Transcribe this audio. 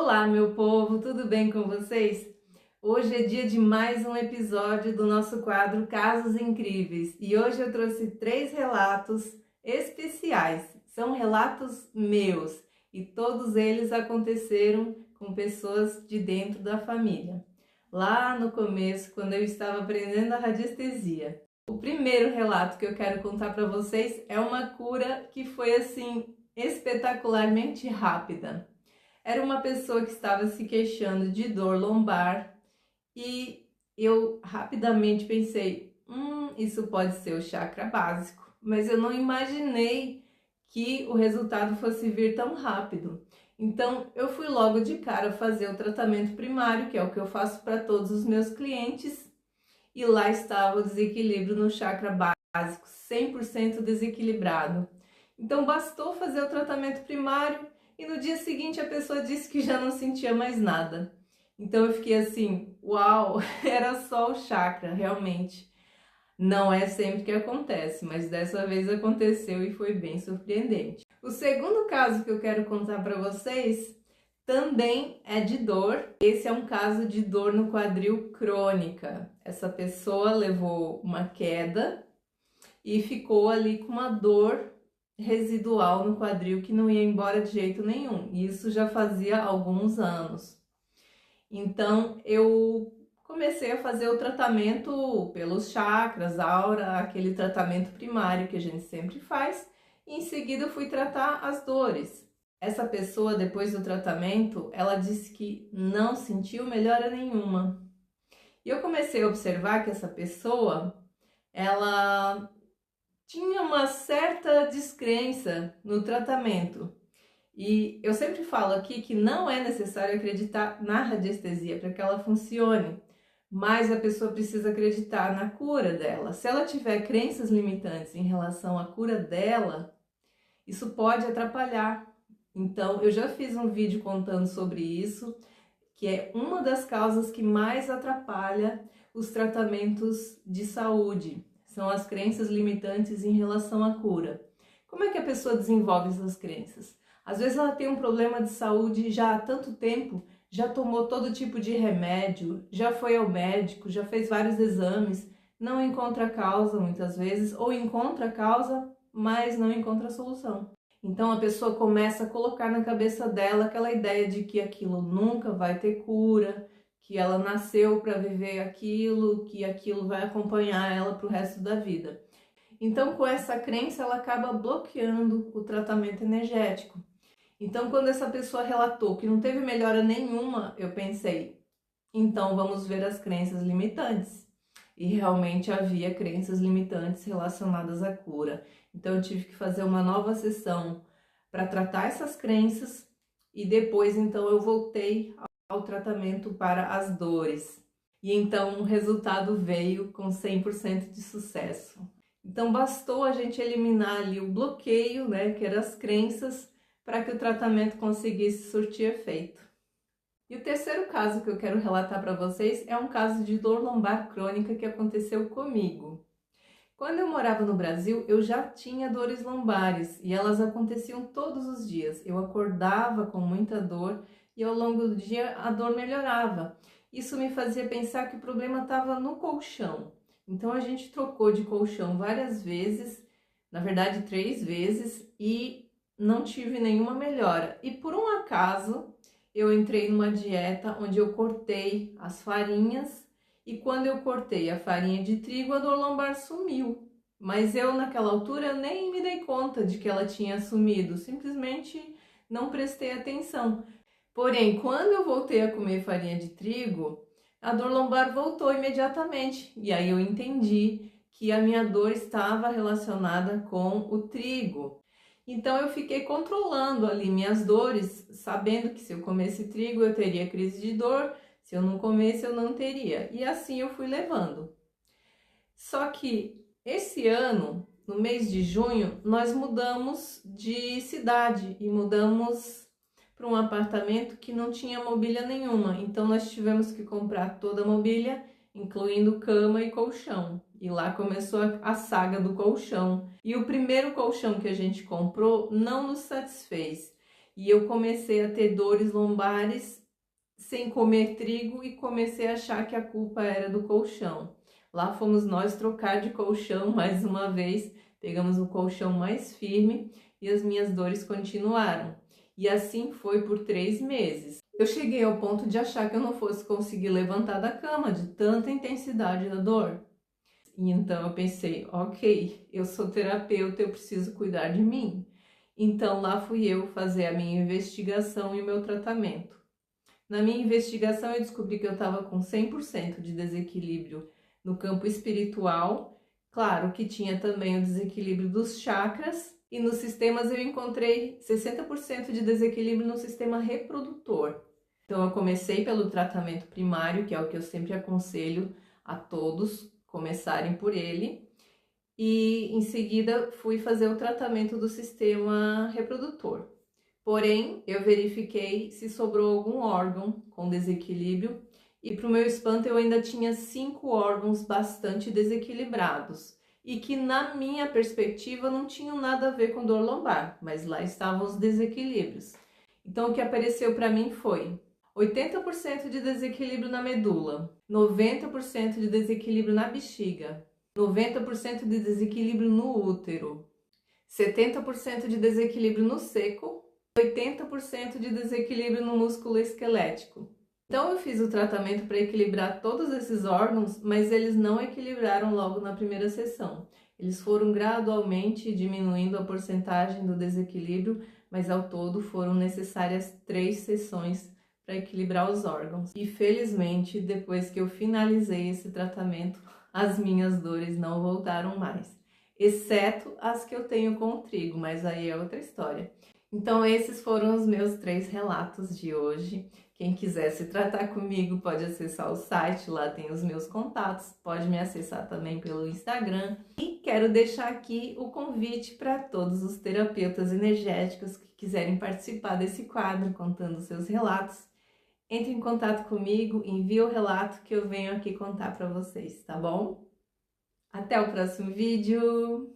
Olá, meu povo, tudo bem com vocês? Hoje é dia de mais um episódio do nosso quadro Casos Incríveis e hoje eu trouxe 3 relatos especiais. São relatos meus e todos eles aconteceram com pessoas de dentro da família. Lá no começo, quando eu estava aprendendo a radiestesia. O primeiro relato que eu quero contar para vocês é uma cura que foi assim espetacularmente rápida. Era uma pessoa que estava se queixando de dor lombar e eu rapidamente pensei, isso pode ser o chakra básico, mas eu não imaginei que o resultado fosse vir tão rápido. Então eu fui logo de cara fazer o tratamento primário, que é o que eu faço para todos os meus clientes, e lá estava o desequilíbrio no chakra básico, 100% desequilibrado. Então bastou fazer o tratamento primário e no dia seguinte a pessoa disse que já não sentia mais nada. Então eu fiquei assim, uau, era só o chakra, realmente. Não é sempre que acontece, mas dessa vez aconteceu e foi bem surpreendente. O segundo caso que eu quero contar para vocês também é de dor. Esse é um caso de dor no quadril crônica. Essa pessoa levou uma queda e ficou ali com uma dor residual no quadril que não ia embora de jeito nenhum. Isso já fazia alguns anos. Então eu comecei a fazer o tratamento pelos chakras, aura, aquele tratamento primário que a gente sempre faz, e em seguida fui tratar as dores. Essa pessoa, depois do tratamento, ela disse que não sentiu melhora nenhuma. E eu comecei a observar que essa pessoa, ela tinha uma certa descrença no tratamento. E eu sempre falo aqui que não é necessário acreditar na radiestesia para que ela funcione, mas a pessoa precisa acreditar na cura dela. Se ela tiver crenças limitantes em relação à cura dela, isso pode atrapalhar. Então, eu já fiz um vídeo contando sobre isso, que é uma das causas que mais atrapalha os tratamentos de saúde. São as crenças limitantes em relação à cura. Como é que a pessoa desenvolve essas crenças? Às vezes ela tem um problema de saúde já há tanto tempo, já tomou todo tipo de remédio, já foi ao médico, já fez vários exames, não encontra a causa muitas vezes, ou encontra a causa, mas não encontra a solução. Então a pessoa começa a colocar na cabeça dela aquela ideia de que aquilo nunca vai ter cura, que ela nasceu para viver aquilo, que aquilo vai acompanhar ela para o resto da vida. Então, com essa crença, ela acaba bloqueando o tratamento energético. Então, quando essa pessoa relatou que não teve melhora nenhuma, eu pensei, então vamos ver as crenças limitantes. E realmente havia crenças limitantes relacionadas à cura. Então eu tive que fazer uma nova sessão para tratar essas crenças e depois então eu voltei ao tratamento para as dores. E então o resultado veio com 100% de sucesso. Então bastou a gente eliminar ali o bloqueio, né, que eram as crenças, para que o tratamento conseguisse surtir efeito. E o terceiro caso que eu quero relatar para vocês é um caso de dor lombar crônica que aconteceu comigo. Quando eu morava no Brasil, eu já tinha dores lombares e elas aconteciam todos os dias. Eu acordava com muita dor e ao longo do dia a dor melhorava. Isso me fazia pensar que o problema estava no colchão. Então a gente trocou de colchão várias vezes, na verdade 3 vezes, e não tive nenhuma melhora. E por um acaso eu entrei numa dieta onde eu cortei as farinhas e quando eu cortei a farinha de trigo, a dor lombar sumiu. Mas eu naquela altura eu nem me dei conta de que ela tinha sumido, simplesmente não prestei atenção. Porém, quando eu voltei a comer farinha de trigo, a dor lombar voltou imediatamente. E aí eu entendi que a minha dor estava relacionada com o trigo. Então eu fiquei controlando ali minhas dores, sabendo que se eu comesse trigo eu teria crise de dor, se eu não comesse eu não teria. E assim eu fui levando. Só que esse ano, no mês de junho, nós mudamos de cidade e mudamos para um apartamento que não tinha mobília nenhuma. Então nós tivemos que comprar toda a mobília, incluindo cama e colchão. E lá começou a saga do colchão. E o primeiro colchão que a gente comprou não nos satisfez. e eu comecei a ter dores lombares sem comer trigo e comecei a achar que a culpa era do colchão. Lá fomos nós trocar de colchão mais uma vez, pegamos o colchão mais firme e as minhas dores continuaram. E assim foi por 3 meses. Eu cheguei ao ponto de achar que eu não fosse conseguir levantar da cama de tanta intensidade da dor. E então eu pensei, ok, eu sou terapeuta, eu preciso cuidar de mim. Então lá fui eu fazer a minha investigação e o meu tratamento. Na minha investigação eu descobri que eu estava com 100% de desequilíbrio no campo espiritual. Claro que tinha também o desequilíbrio dos chakras. E nos sistemas eu encontrei 60% de desequilíbrio no sistema reprodutor. Então eu comecei pelo tratamento primário, que é o que eu sempre aconselho a todos começarem por ele. E em seguida fui fazer o tratamento do sistema reprodutor. Porém, eu verifiquei se sobrou algum órgão com desequilíbrio e, para o meu espanto, eu ainda tinha 5 órgãos bastante desequilibrados e que, na minha perspectiva, não tinham nada a ver com dor lombar, mas lá estavam os desequilíbrios. Então, o que apareceu para mim foi 80% de desequilíbrio na medula, 90% de desequilíbrio na bexiga, 90% de desequilíbrio no útero, 70% de desequilíbrio no seco, 80% de desequilíbrio no músculo esquelético. Então eu fiz o tratamento para equilibrar todos esses órgãos, mas eles não equilibraram logo na primeira sessão. Eles foram gradualmente diminuindo a porcentagem do desequilíbrio, mas ao todo foram necessárias 3 sessões para equilibrar os órgãos. E felizmente, depois que eu finalizei esse tratamento, as minhas dores não voltaram mais, exceto as que eu tenho com o trigo, mas aí é outra história. Então esses foram os meus 3 relatos de hoje. Quem quiser se tratar comigo pode acessar o site, lá tem os meus contatos, pode me acessar também pelo Instagram. E quero deixar aqui o convite para todos os terapeutas energéticos que quiserem participar desse quadro contando seus relatos. Entre em contato comigo, envie o relato que eu venho aqui contar para vocês, tá bom? Até o próximo vídeo!